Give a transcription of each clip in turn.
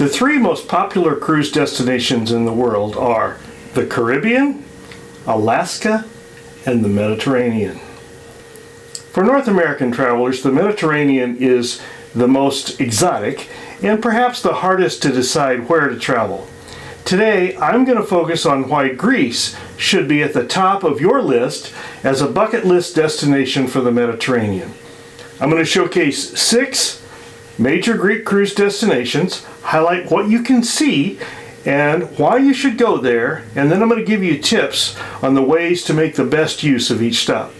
The three most popular cruise destinations in the world are the Caribbean, Alaska, and the Mediterranean. For North American travelers, the Mediterranean is the most exotic and perhaps the hardest to decide where to travel. Today, I'm going to focus on why Greece should be at the top of your list as a bucket list destination for the Mediterranean. I'm going to showcase 6 major Greek cruise destinations, highlight what you can see and why you should go there, and then I'm going to give you tips on the ways to make the best use of each stop.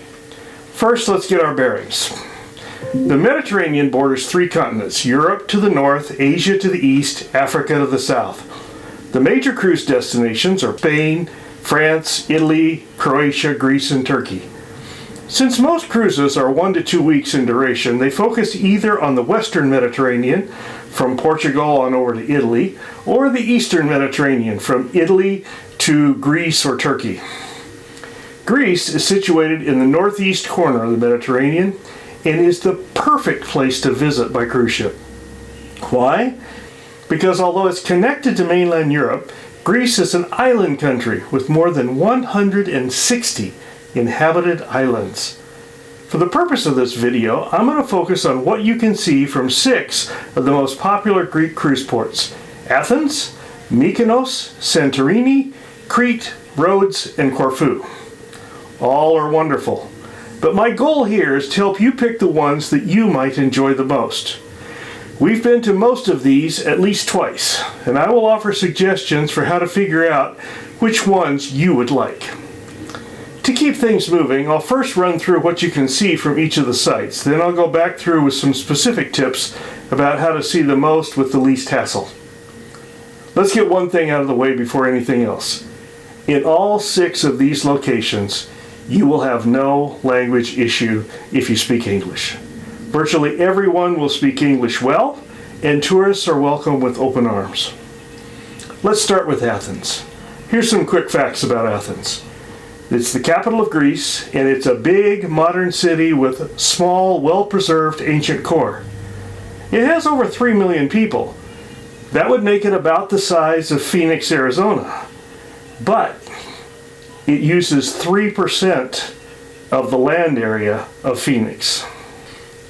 First, let's get our bearings. The Mediterranean borders 3 continents: Europe to the north, Asia to the east, Africa to the south. The major cruise destinations are Spain, France, Italy, Croatia, Greece, and Turkey. Since most cruises are 1 to 2 weeks in duration, they focus either on the Western Mediterranean, from Portugal on over to Italy, or the Eastern Mediterranean, from Italy to Greece or Turkey. Greece is situated in the northeast corner of the Mediterranean and is the perfect place to visit by cruise ship. Why? Because although it's connected to mainland Europe, Greece is an island country with more than 160 inhabited islands. For the purpose of this video, I'm going to focus on what you can see from 6 of the most popular Greek cruise ports: Athens, Mykonos, Santorini, Crete, Rhodes, and Corfu. All are wonderful, but my goal here is to help you pick the ones that you might enjoy the most. We've been to most of these at least twice, and I will offer suggestions for how to figure out which ones you would like. To keep things moving, I'll first run through what you can see from each of the sites. Then I'll go back through with some specific tips about how to see the most with the least hassle. Let's get one thing out of the way before anything else. In all 6 of these locations, you will have no language issue if you speak English. Virtually everyone will speak English well, and tourists are welcome with open arms. Let's start with Athens. Here's some quick facts about Athens. It's the capital of Greece, and it's a big, modern city with a small, well-preserved ancient core. It has over 3 million people. That would make it about the size of Phoenix, Arizona. But it uses 3% of the land area of Phoenix.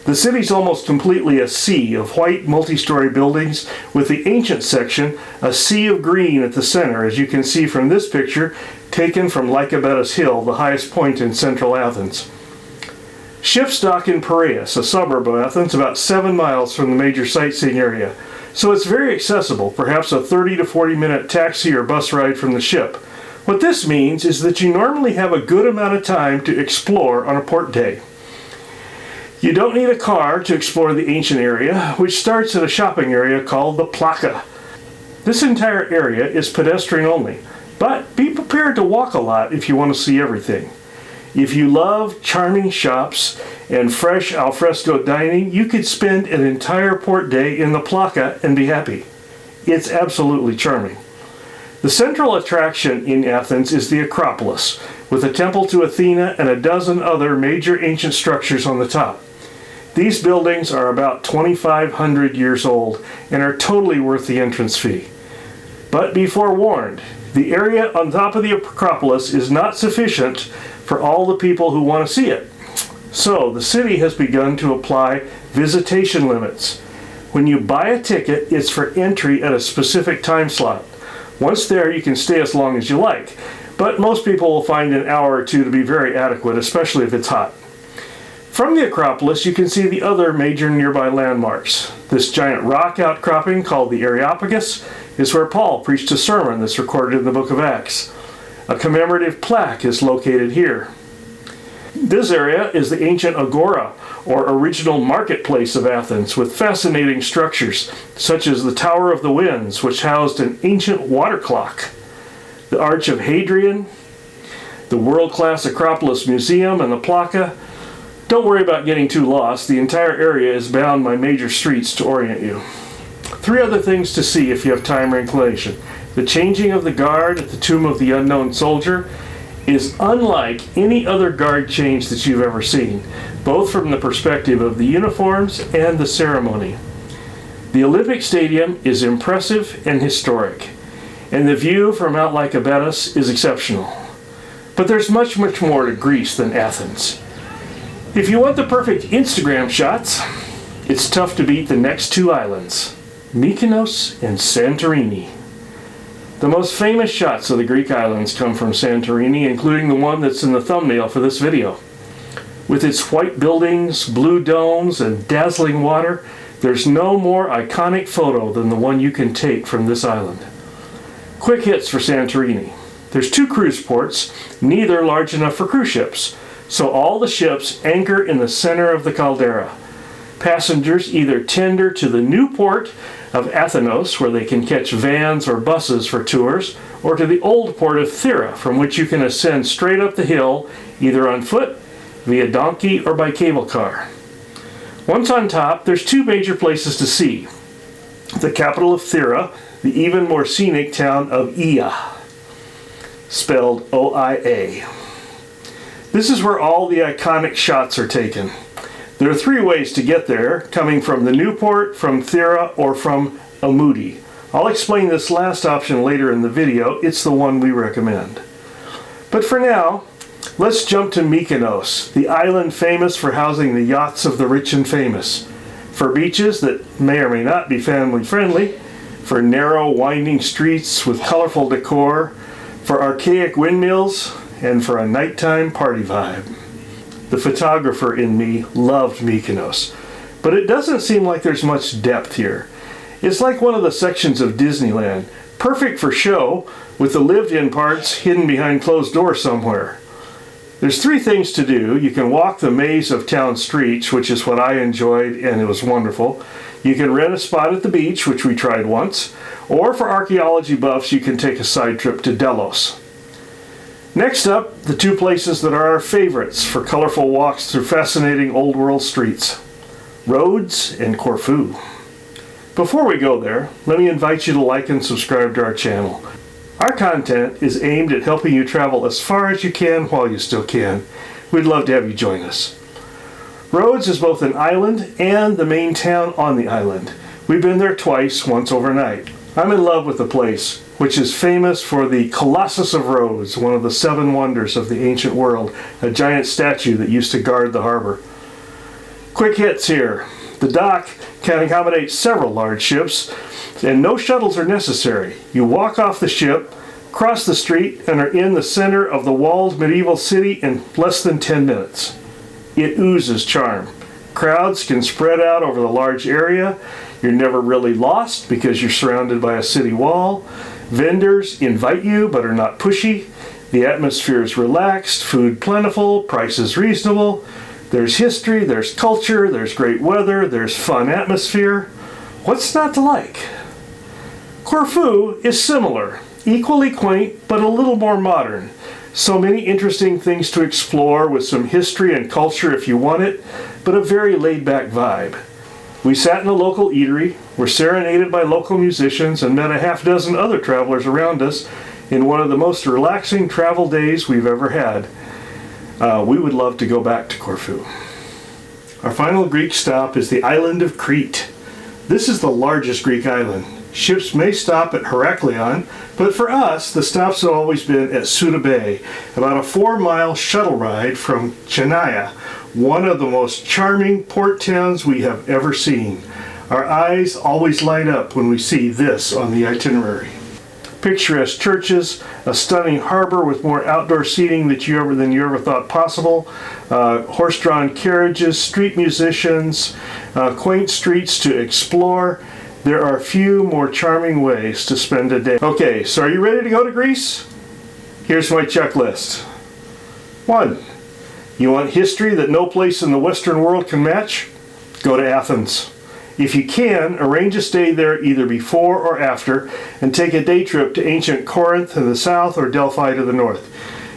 The city's almost completely a sea of white multi-story buildings, with the ancient section a sea of green at the center, as you can see from this picture taken from Lycabettus Hill, the highest point in central Athens. Ships dock in Piraeus, a suburb of Athens, about 7 miles from the major sightseeing area. So it's very accessible, perhaps a 30 to 40 minute taxi or bus ride from the ship. What this means is that you normally have a good amount of time to explore on a port day. You don't need a car to explore the ancient area, which starts at a shopping area called the Plaka. This entire area is pedestrian only, but be prepared to walk a lot if you want to see everything. If you love charming shops and fresh alfresco dining, you could spend an entire port day in the Plaka and be happy. It's absolutely charming. The central attraction in Athens is the Acropolis, with a temple to Athena and a dozen other major ancient structures on the top. These buildings are about 2,500 years old and are totally worth the entrance fee. But be forewarned, the area on top of the Acropolis is not sufficient for all the people who want to see it. So the city has begun to apply visitation limits. When you buy a ticket, it's for entry at a specific time slot. Once there, you can stay as long as you like, but most people will find an hour or 2 to be very adequate, especially if it's hot. From the Acropolis, you can see the other major nearby landmarks. This giant rock outcropping called the Areopagus is where Paul preached a sermon that's recorded in the book of Acts. A commemorative plaque is located here. This area is the ancient Agora, or original marketplace of Athens, with fascinating structures, such as the Tower of the Winds, which housed an ancient water clock, the Arch of Hadrian, the world-class Acropolis Museum, and the Plaka. Don't worry about getting too lost. The entire area is bound by major streets to orient you. 3 other things to see if you have time or inclination. The changing of the guard at the Tomb of the Unknown Soldier is unlike any other guard change that you've ever seen, both from the perspective of the uniforms and the ceremony. The Olympic Stadium is impressive and historic, and the view from Mount Lycabettus is exceptional. But there's much, much more to Greece than Athens. If you want the perfect Instagram shots, it's tough to beat the next two islands, Mykonos and Santorini. The most famous shots of the Greek islands come from Santorini, including the one that's in the thumbnail for this video. With its white buildings, blue domes, and dazzling water, there's no more iconic photo than the one you can take from this island. Quick hits for Santorini. There's two cruise ports, neither large enough for cruise ships, so all the ships anchor in the center of the caldera. Passengers either tender to the new port of Athens, where they can catch vans or buses for tours, or to the old port of Thera, from which you can ascend straight up the hill, either on foot, via donkey, or by cable car. Once on top, there's two major places to see. The capital of Thera, the even more scenic town of Oia, spelled O-I-A. This is where all the iconic shots are taken. There are three ways to get there, coming from the new port, from Thera, or from Amudi. I'll explain this last option later in the video. It's the one we recommend. But for now, let's jump to Mykonos, the island famous for housing the yachts of the rich and famous, for beaches that may or may not be family friendly, for narrow winding streets with colorful decor, for archaic windmills, and for a nighttime party vibe. The photographer in me loved Mykonos, but it doesn't seem like there's much depth here. It's like one of the sections of Disneyland, perfect for show, with the lived-in parts hidden behind closed doors somewhere. There's three things to do. You can walk the maze of town streets, which is what I enjoyed, and it was wonderful. You can rent a spot at the beach, which we tried once, or for archaeology buffs, you can take a side trip to Delos. Next up, the two places that are our favorites for colorful walks through fascinating old world streets, Rhodes and Corfu. Before we go there, let me invite you to like and subscribe to our channel. Our content is aimed at helping you travel as far as you can while you still can. We'd love to have you join us. Rhodes is both an island and the main town on the island. We've been there twice, once overnight. I'm in love with the place, which is famous for the Colossus of Rhodes, one of the seven wonders of the ancient world, a giant statue that used to guard the harbor. Quick hits here. The dock can accommodate several large ships, and no shuttles are necessary. You walk off the ship, cross the street, and are in the center of the walled medieval city in less than 10 minutes. It oozes charm. Crowds can spread out over the large area. You're never really lost because you're surrounded by a city wall. Vendors invite you but are not pushy. The atmosphere is relaxed, food plentiful, prices reasonable. There's history, there's culture, there's great weather, there's fun atmosphere. What's not to like? Corfu is similar, equally quaint, but a little more modern. So many interesting things to explore with some history and culture if you want it, but a very laid-back vibe. We sat in a local eatery, were serenaded by local musicians, and met a half dozen other travelers around us in one of the most relaxing travel days we've ever had. We would love to go back to Corfu. Our final Greek stop is the island of Crete. This is the largest Greek island. Ships may stop at Heraklion, but for us, the stops have always been at Souda Bay, about a 4-mile shuttle ride from Chania, one of the most charming port towns we have ever seen. Our eyes always light up when we see this on the itinerary. Picturesque churches, a stunning harbor with more outdoor seating than you ever thought possible, horse-drawn carriages, street musicians, quaint streets to explore. There are few more charming ways to spend a day. Okay, so are you ready to go to Greece? Here's my checklist. 1. You want history that no place in the Western world can match? Go to Athens. If you can, arrange a stay there either before or after, and take a day trip to ancient Corinth in the south or Delphi to the north.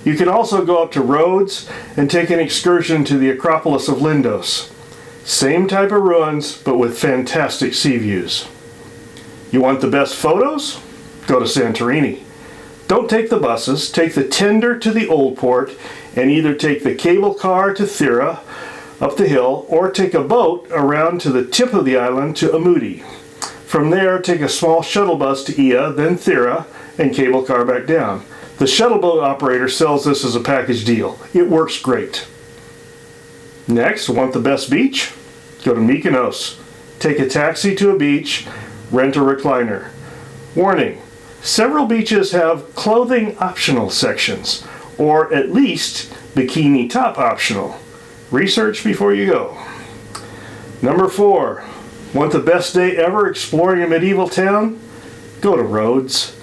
You can also go up to Rhodes and take an excursion to the Acropolis of Lindos. Same type of ruins, but with fantastic sea views. You want the best photos? Go to Santorini. Don't take the buses, take the tender to the old port, and either take the cable car to Thera, up the hill, or take a boat around to the tip of the island to Amudi. From there, take a small shuttle bus to Ia, then Thera, and cable car back down. The shuttle boat operator sells this as a package deal. It works great. Next, want the best beach? Go to Mykonos. Take a taxi to a beach, rent a recliner. Warning, several beaches have clothing optional sections, or at least bikini top optional. Research before you go. Number 4, want the best day ever exploring a medieval town? Go to Rhodes.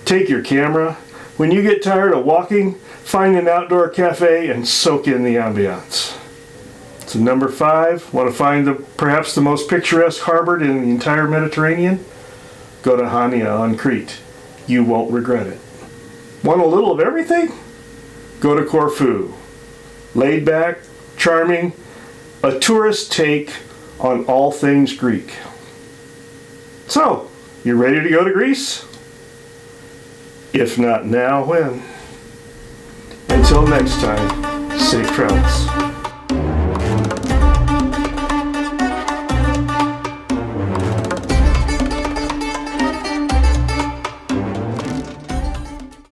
Take your camera. When you get tired of walking, find an outdoor cafe and soak in the ambiance. So number 5, want to find perhaps the most picturesque harbor in the entire Mediterranean? Go to Chania on Crete. You won't regret it. Want a little of everything? Go to Corfu. Laid back, charming, a tourist take on all things Greek. So, you ready to go to Greece? If not now, when? Until next time, safe travels.